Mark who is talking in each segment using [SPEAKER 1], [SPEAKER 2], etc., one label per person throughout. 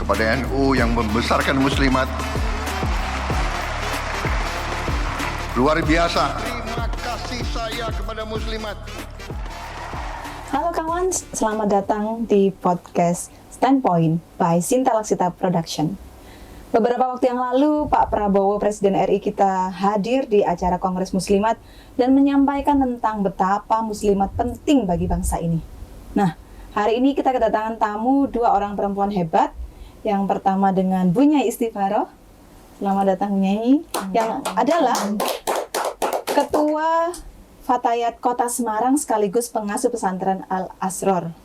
[SPEAKER 1] kepada NU yang membesarkan muslimat. Luar biasa. Terima kasih saya kepada muslimat.
[SPEAKER 2] Halo kawan, selamat datang di podcast Standpoint by Sinta Laksita Production. Beberapa waktu yang lalu, Pak Prabowo, Presiden RI kita hadir di acara Kongres Muslimat dan menyampaikan tentang betapa muslimat penting bagi bangsa ini. Nah, hari ini kita kedatangan tamu dua orang perempuan hebat. Yang pertama dengan Bu Nyai Istighfaroh. Selamat datang Bu Nyai. Yang adalah Ketua Fatayat Kota Semarang sekaligus pengasuh pesantren Al-Asror.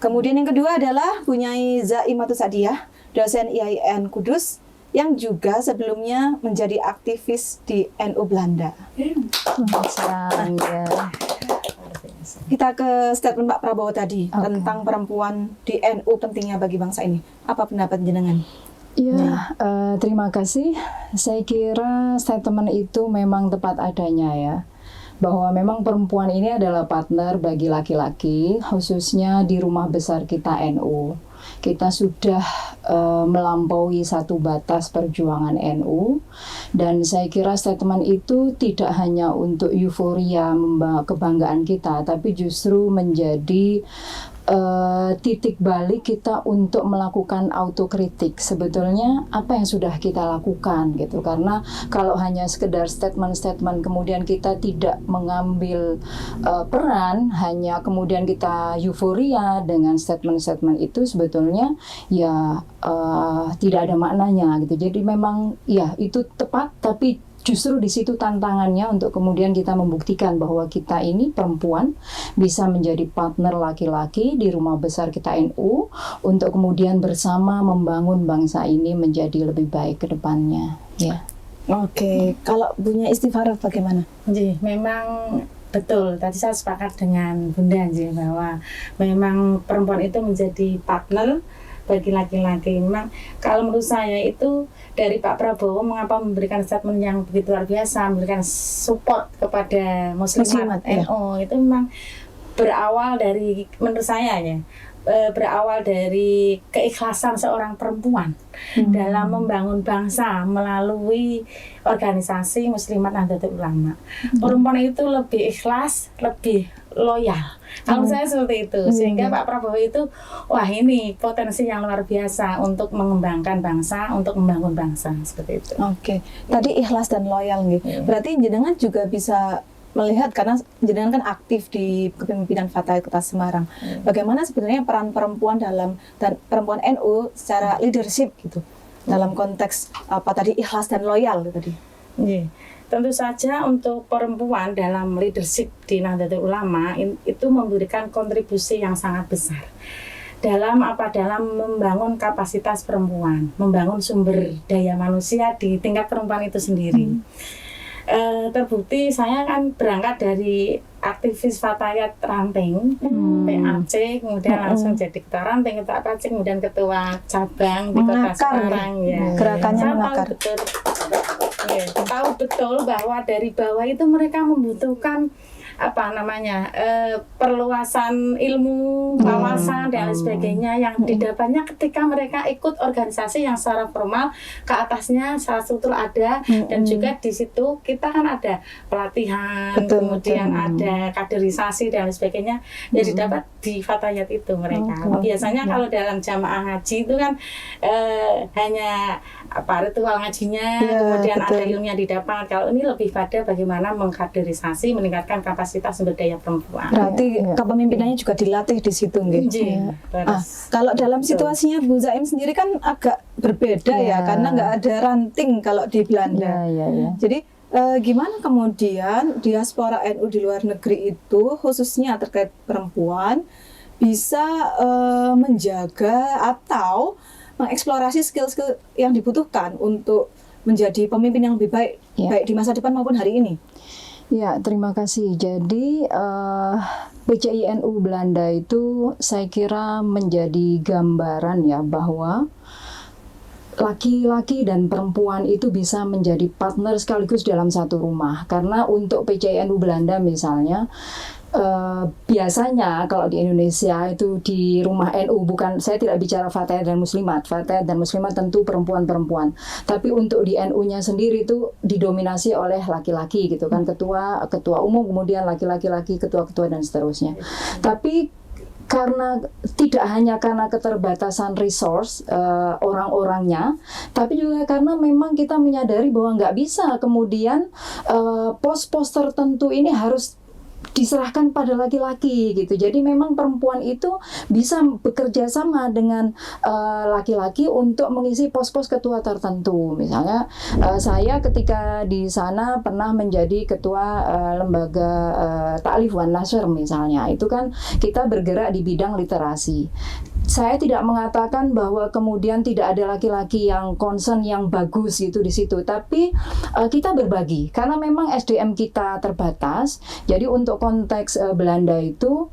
[SPEAKER 2] Kemudian yang kedua adalah Bu Nyai Zaimatus Sa'diyah, dosen IAIN Kudus, yang juga sebelumnya menjadi aktivis di NU Belanda. Kita ke statement Pak Prabowo tadi tentang perempuan di NU pentingnya bagi bangsa ini. Apa pendapat jenengan?
[SPEAKER 3] Ya, terima kasih. Saya kira statement itu memang tepat adanya ya. Bahwa memang perempuan ini adalah partner bagi laki-laki, khususnya di rumah besar kita NU. Kita sudah melampaui satu batas perjuangan NU, dan saya kira statement itu tidak hanya untuk euforia kebanggaan kita, tapi justru menjadi titik balik kita untuk melakukan autokritik. Sebetulnya apa yang sudah kita lakukan gitu, karena kalau hanya sekedar statement-statement kemudian kita tidak mengambil peran, hanya kemudian kita euforia dengan statement-statement itu, sebetulnya ya tidak ada maknanya gitu. Jadi memang ya itu tepat, tapi justru di situ tantangannya untuk kemudian kita membuktikan bahwa kita ini perempuan bisa menjadi partner laki-laki di rumah besar kita NU untuk kemudian bersama membangun bangsa ini menjadi lebih baik ke depannya. Ya.
[SPEAKER 2] Oke, kalau Bunya Istighfaroh bagaimana?
[SPEAKER 4] Jadi memang betul, tadi saya sepakat dengan Bunda Ji bahwa memang perempuan itu menjadi partner bagi laki-laki. Memang kalau menurut saya itu dari Pak Prabowo mengapa memberikan statement yang begitu luar biasa, memberikan support kepada muslimat NU, itu memang berawal dari, menurut saya ya, berawal dari keikhlasan seorang perempuan dalam membangun bangsa melalui organisasi Muslimat Nahdlatul Ulama. Perempuan itu lebih ikhlas, lebih loyal. Kalau saya seperti itu, sehingga Pak Prabowo itu, wah ini potensi yang luar biasa untuk mengembangkan bangsa, untuk membangun bangsa, seperti itu.
[SPEAKER 2] Oke, tadi ikhlas dan loyal gitu. Berarti jenengan juga bisa melihat, karena jenengan kan aktif di kepemimpinan Fatayat Kota Semarang. Bagaimana sebenarnya peran perempuan dan perempuan NU secara leadership gitu, dalam konteks apa tadi, ikhlas dan loyal tadi.
[SPEAKER 4] Tentu saja untuk perempuan dalam leadership di Nahdlatul Ulama itu memberikan kontribusi yang sangat besar dalam membangun kapasitas perempuan, membangun sumber daya manusia di tingkat perempuan itu sendiri. Terbukti saya kan berangkat dari aktivis Fatayat Ranting, PAC, kemudian langsung jadi ketua ranting, ketua PAC, kemudian ketua cabang di Kota Semarang. Ya.
[SPEAKER 2] Gerakannya
[SPEAKER 4] saya
[SPEAKER 2] mengakar.
[SPEAKER 4] Tahu betul bahwa dari bawah itu mereka membutuhkan perluasan ilmu, wawasan dan lain sebagainya yang didapatnya ketika mereka ikut organisasi yang secara formal, ke atasnya secara struktur ada, dan juga di situ kita kan ada pelatihan, kemudian ada kaderisasi dan lain sebagainya yang didapat di Fatayat itu mereka. Biasanya kalau dalam jamaah ngaji itu kan hanya ritual ngajinya, kemudian ada ilmunya didapat. Kalau ini lebih pada bagaimana mengkaderisasi, meningkatkan kapasitas sumber daya perempuan.
[SPEAKER 2] Berarti kepemimpinannya juga dilatih di situ, kalau dalam situasinya Bu Zaim sendiri kan agak berbeda ya, karena nggak ada ranting kalau di Belanda. Jadi gimana kemudian diaspora NU di luar negeri itu, khususnya terkait perempuan, bisa menjaga atau mengeksplorasi skill-skill yang dibutuhkan untuk menjadi pemimpin yang lebih baik, baik di masa depan maupun hari ini?
[SPEAKER 3] Ya, terima kasih. Jadi PCI-NU Belanda itu saya kira menjadi gambaran ya bahwa laki-laki dan perempuan itu bisa menjadi partner sekaligus dalam satu rumah. Karena untuk PCI-NU Belanda misalnya, biasanya kalau di Indonesia itu di rumah NU, bukan, saya tidak bicara fatayat dan muslimat tentu perempuan-perempuan, tapi untuk di NU-nya sendiri itu didominasi oleh laki-laki gitu kan, ketua umum, kemudian laki-laki, ketua-ketua dan seterusnya. Tapi karena tidak hanya karena keterbatasan resource orang-orangnya, tapi juga karena memang kita menyadari bahwa nggak bisa kemudian pos-pos tertentu ini harus diserahkan pada laki-laki gitu. Jadi memang perempuan itu bisa bekerja sama dengan laki-laki untuk mengisi pos-pos ketua tertentu. Misalnya saya ketika di sana pernah menjadi ketua lembaga Ta'lif wan Nashr misalnya. Itu kan kita bergerak di bidang literasi. Saya tidak mengatakan bahwa kemudian tidak ada laki-laki yang concern yang bagus gitu di situ, tapi kita berbagi karena memang SDM kita terbatas. Jadi untuk konteks Belanda itu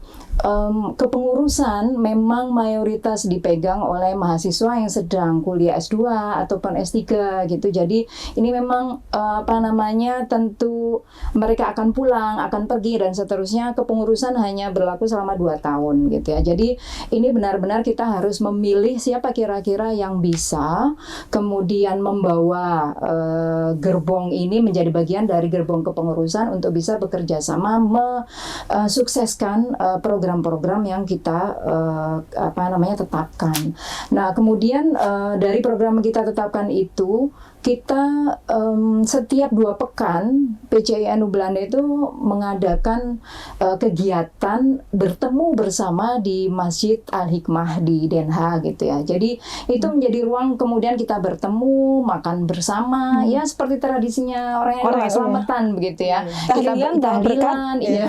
[SPEAKER 3] kepengurusan memang mayoritas dipegang oleh mahasiswa yang sedang kuliah S2 ataupun S3 gitu. Jadi ini memang tentu mereka akan pulang, akan pergi dan seterusnya. Kepengurusan hanya berlaku selama 2 tahun gitu ya. Jadi ini benar-benar kita harus memilih siapa kira-kira yang bisa kemudian membawa gerbong ini menjadi bagian dari gerbong kepengurusan untuk bisa bekerja sama mensukseskan program-program yang kita tetapkan. Nah, kemudian dari program yang kita tetapkan itu, kita setiap 2 pekan PCI-NU Belanda itu mengadakan kegiatan bertemu bersama di Masjid Al-Hikmah di Den Haag gitu ya. Jadi itu menjadi ruang kemudian kita bertemu, makan bersama, ya seperti tradisinya orang selamatan begitu ya. Tahlilan, iya.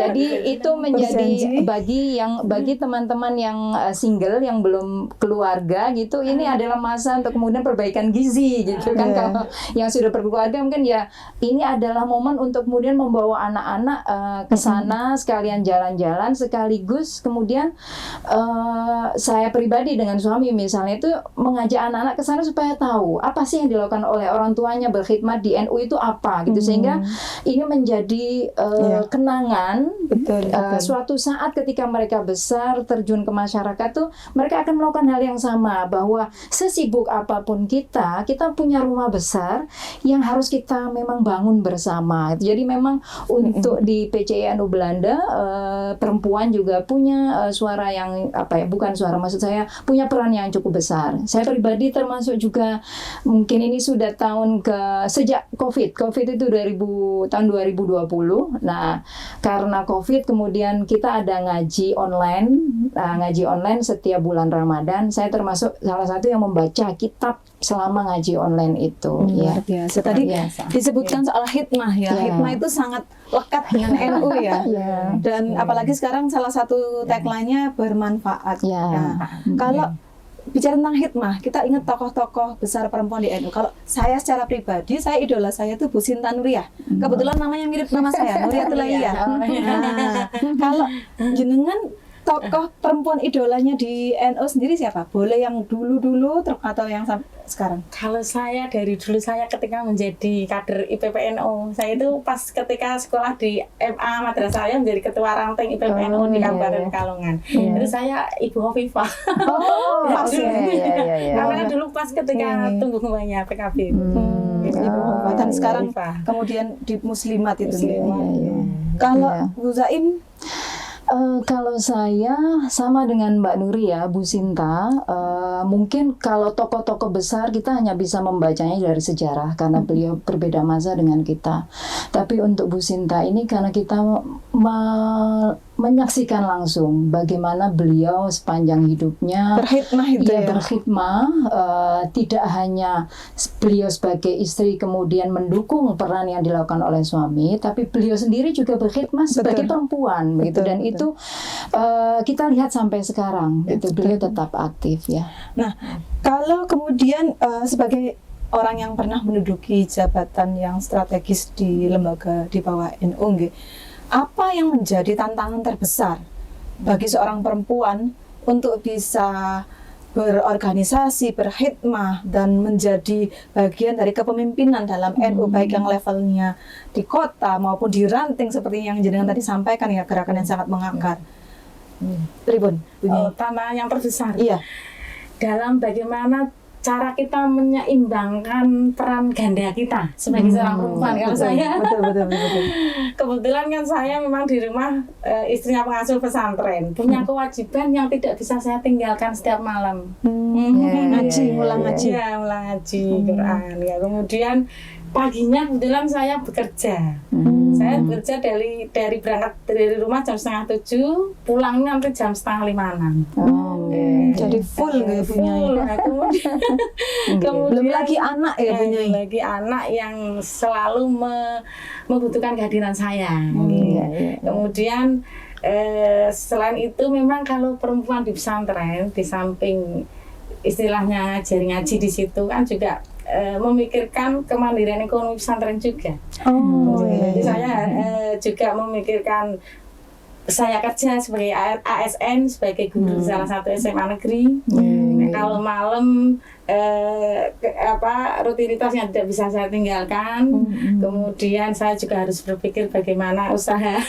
[SPEAKER 3] Jadi itu menjadi bagi teman-teman yang single yang belum keluarga gitu, ini adalah masa untuk kemudian perbaikan gizi gitu. Kan kalau yang sudah berkeluarga mungkin ya ini adalah momen untuk kemudian membawa anak-anak ke sana sekalian jalan-jalan sekaligus kemudian saya pribadi dengan suami misalnya itu mengajak anak-anak ke sana supaya tahu apa sih yang dilakukan oleh orang tuanya berkhidmat di NU itu apa gitu, sehingga ini menjadi kenangan. Betul. Suatu saat ketika mereka besar terjun ke masyarakat tuh mereka akan melakukan hal yang sama, bahwa sesibuk apapun kita punya rumah besar yang harus kita memang bangun bersama. Jadi memang untuk di PCI-NU Belanda perempuan juga punya suara yang bukan suara, maksud saya punya peran yang cukup besar. Saya pribadi termasuk juga, mungkin ini sudah sejak COVID itu tahun 2020. Nah, karena COVID kemudian kita ada ngaji online setiap bulan Ramadan. Saya termasuk salah satu yang membaca kitab selama ngaji online itu.
[SPEAKER 2] Luar biasa. Tadi disebutkan soal hikmah ya. Hikmah itu sangat lekat dengan NU ya. Dan apalagi sekarang salah satu tagline-nya bermanfaat. Nah, kalau bicara tentang hikmah, kita ingat tokoh-tokoh besar perempuan di NU. Kalau saya secara pribadi, idola saya itu Bu Sinta Nuriyah. Kebetulan namanya mirip nama saya, Nuriyatul Lailiyah. Kalau jenengan tokoh perempuan idolanya di NU sendiri siapa? Boleh yang dulu-dulu atau yang sekarang?
[SPEAKER 4] Kalau saya dari dulu, saya ketika menjadi kader IPPNU, saya itu pas ketika sekolah di MA Madrasah saya menjadi ketua ranting IPPNU di Kabupaten Kalongan. Itu saya Ibu Hovifah.
[SPEAKER 2] Pas
[SPEAKER 4] karena dulu pas ketika tumbuh kembangnya PKB.
[SPEAKER 2] Ibu Hovifah. Dan sekarang kemudian di Muslimat itu. Kalau Bu Zaim?
[SPEAKER 3] Kalau saya sama dengan Mbak Nuri ya, Bu Sinta, mungkin kalau tokoh-tokoh besar kita hanya bisa membacanya dari sejarah karena beliau berbeda masa dengan kita. Tapi untuk Bu Sinta ini karena kita menyaksikan langsung bagaimana beliau sepanjang hidupnya berkhidmah, tidak hanya beliau sebagai istri kemudian mendukung peran yang dilakukan oleh suami, tapi beliau sendiri juga berkhidmah sebagai perempuan begitu. Dan itu kita lihat sampai sekarang itu beliau tetap aktif ya.
[SPEAKER 2] Nah, kalau kemudian sebagai orang yang pernah menduduki jabatan yang strategis di lembaga di bawah NU, apa yang menjadi tantangan terbesar bagi seorang perempuan untuk bisa berorganisasi, berkhidmah, dan menjadi bagian dari kepemimpinan dalam NU, baik yang levelnya di kota maupun di ranting seperti yang jenengan tadi sampaikan ya, gerakan yang sangat mengakar. Pripun?
[SPEAKER 4] Tanah yang terbesar.
[SPEAKER 2] Iya.
[SPEAKER 4] Dalam bagaimana cara kita menyeimbangkan peran ganda kita sebagai seorang perempuan. Kalau saya
[SPEAKER 2] betul.
[SPEAKER 4] kebetulan kan saya memang di rumah istrinya pengasuh pesantren, punya kewajiban yang tidak bisa saya tinggalkan setiap malam.
[SPEAKER 2] Ngaji, mulang ngaji.
[SPEAKER 4] Ya, mulang ngaji Quran. Ya, kemudian paginya kebetulan saya bekerja. Saya bekerja dari berangkat dari rumah jam 6:30, pulangnya nanti jam 4:30.
[SPEAKER 2] Jadi full nggak punya.
[SPEAKER 4] Kemudian
[SPEAKER 2] Belum lagi anak ya punya.
[SPEAKER 4] Belum lagi anak yang selalu membutuhkan kehadiran saya. Kemudian selain itu memang kalau perempuan di pesantren, di samping istilahnya ngajari ngaji di situ kan juga memikirkan kemandirian ekonomi pesantren juga. Jadi saya juga memikirkan saya kerja sebagai ASN, sebagai guru salah satu SMA negeri. Kalau malam rutinitas yang tidak bisa saya tinggalkan. Kemudian saya juga harus berpikir bagaimana usaha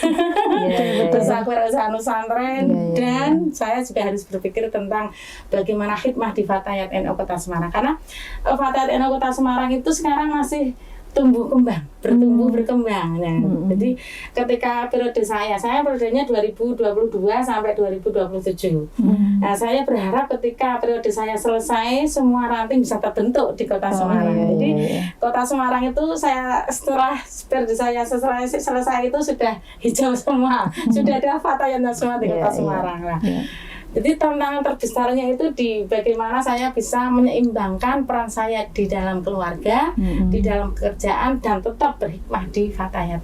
[SPEAKER 4] usaha pesantren, dan saya juga harus berpikir tentang bagaimana khidmah di Fatayat NU Kota Semarang. Karena Fatayat NU Kota Semarang itu sekarang masih bertumbuh berkembang. Jadi ketika periode saya periodenya 2022 sampai 2027. Nah, saya berharap ketika periode saya selesai, semua ranting bisa terbentuk di Kota Semarang. Jadi Kota Semarang itu setelah periode saya selesai itu sudah hijau semua, sudah ada fatayatnya semua di Kota Semarang lah. Jadi tantangan terbesarnya itu di bagaimana saya bisa menyeimbangkan peran saya di dalam keluarga, di dalam pekerjaan, dan tetap berhikmah di Fatayat.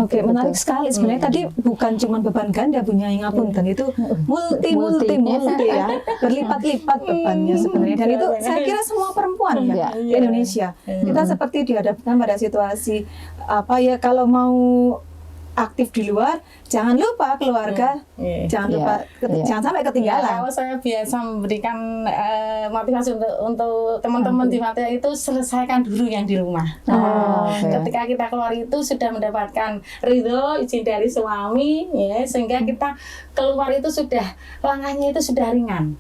[SPEAKER 2] Oke, menarik sekali. Sebenarnya tadi bukan cuma beban ganda punya ngapunten, itu multi ya, berlipat-lipat bebannya sebenarnya. Dan itu saya kira semua perempuan ya di Indonesia. Kita seperti dihadapkan pada situasi kalau mau aktif di luar, jangan lupa keluarga, jangan sampai ketinggalan.
[SPEAKER 4] Kalau saya biasa memberikan motivasi untuk teman-teman di Fatayat itu, selesaikan dulu yang di rumah. Ketika kita keluar itu sudah mendapatkan ridho, izin dari suami, ya, sehingga kita keluar itu sudah langkahnya itu sudah ringan.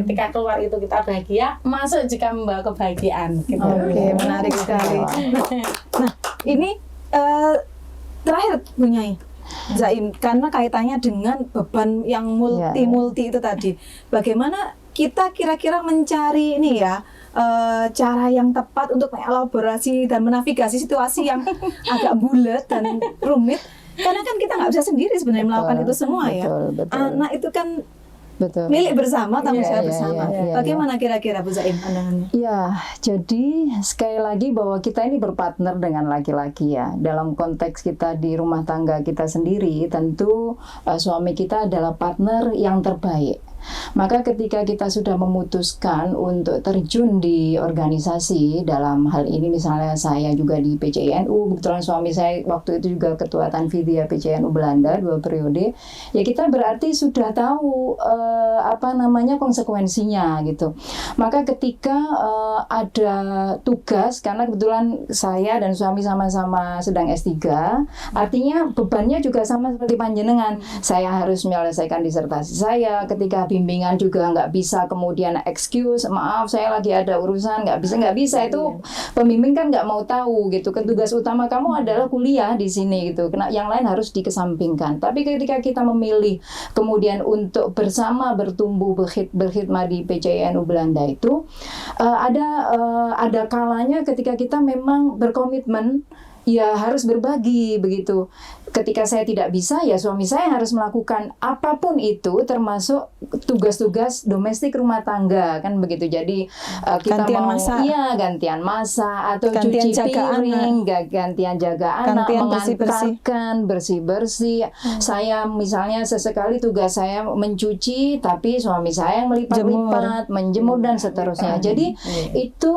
[SPEAKER 4] Ketika keluar itu kita bahagia, masuk juga membawa kebahagiaan. Gitu.
[SPEAKER 2] Oke, menarik sekali. Nah, ini terakhir punya Zaim, karena kaitannya dengan beban yang multi itu tadi. Bagaimana kita kira-kira mencari ini ya cara yang tepat untuk mengelaborasi dan menavigasi situasi yang agak bulat dan rumit, karena kan kita nggak bisa sendiri sebenarnya melakukan itu semua ya. Anak itu kan milik bersama, tanggung jawab bersama. Bagaimana kira-kira Bu Zaim pandangannya?
[SPEAKER 3] Ya, jadi sekali lagi bahwa kita ini berpartner dengan laki-laki ya. Dalam konteks kita di rumah tangga kita sendiri, tentu suami kita adalah partner yang terbaik. Maka ketika kita sudah memutuskan untuk terjun di organisasi, dalam hal ini misalnya saya juga di PCINU, kebetulan suami saya waktu itu juga ketua Tanfidiyah PCINU Belanda 2 periode, ya kita berarti sudah tahu konsekuensinya gitu. Maka ketika ada tugas, karena kebetulan saya dan suami sama-sama sedang S3, artinya bebannya juga sama seperti panjenengan. Saya harus menyelesaikan disertasi saya, ketika bimbingan juga nggak bisa kemudian excuse, maaf saya lagi ada urusan, nggak bisa itu pembimbing kan nggak mau tahu gitu. Tugas utama kamu adalah kuliah di sini gitu, yang lain harus dikesampingkan. Tapi ketika kita memilih kemudian untuk bersama bertumbuh berkhidmat di PCINU Belanda itu ada kalanya ketika kita memang berkomitmen ya harus berbagi begitu. Ketika saya tidak bisa, ya suami saya harus melakukan apapun itu, termasuk tugas-tugas domestik rumah tangga kan begitu. Jadi kita
[SPEAKER 2] gantian
[SPEAKER 3] mau gantian masak atau
[SPEAKER 2] gantian
[SPEAKER 3] cuci piring, gantian jaga anak, mengantarkan, bersih-bersih. Saya misalnya sesekali tugas saya mencuci, tapi suami saya yang melipat-lipat, menjemur dan seterusnya. Jadi itu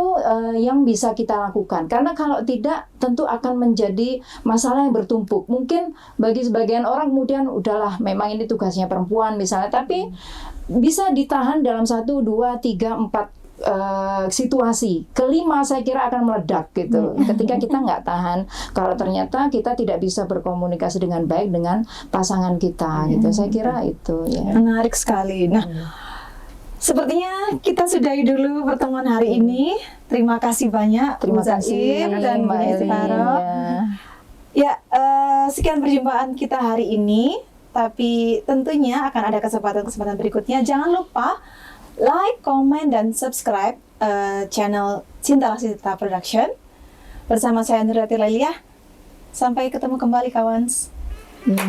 [SPEAKER 3] yang bisa kita lakukan. Karena kalau tidak, tentu akan menjadi masalah yang bertumpuk. Mungkin bagi sebagian orang kemudian udahlah memang ini tugasnya perempuan misalnya, tapi bisa ditahan dalam 1, 2, 3, 4 situasi. Kelima saya kira akan meledak gitu. Ketika kita nggak tahan, kalau ternyata kita tidak bisa berkomunikasi dengan baik dengan pasangan kita gitu. Saya kira itu ya.
[SPEAKER 2] Menarik sekali. Nah, sepertinya kita sudahi dulu pertemuan hari ini. Terima kasih banyak,
[SPEAKER 3] Terima
[SPEAKER 2] Bu Zaim
[SPEAKER 3] kasih
[SPEAKER 2] dan Bu
[SPEAKER 3] Mbak Eli.
[SPEAKER 2] Estefaro. Ya, sekian perjumpaan kita hari ini. Tapi tentunya akan ada kesempatan-kesempatan berikutnya. Jangan lupa like, comment, dan subscribe channel Cinta Lasita Production. Bersama saya Nurati Leliah. Sampai ketemu kembali, kawan.
[SPEAKER 3] Ya.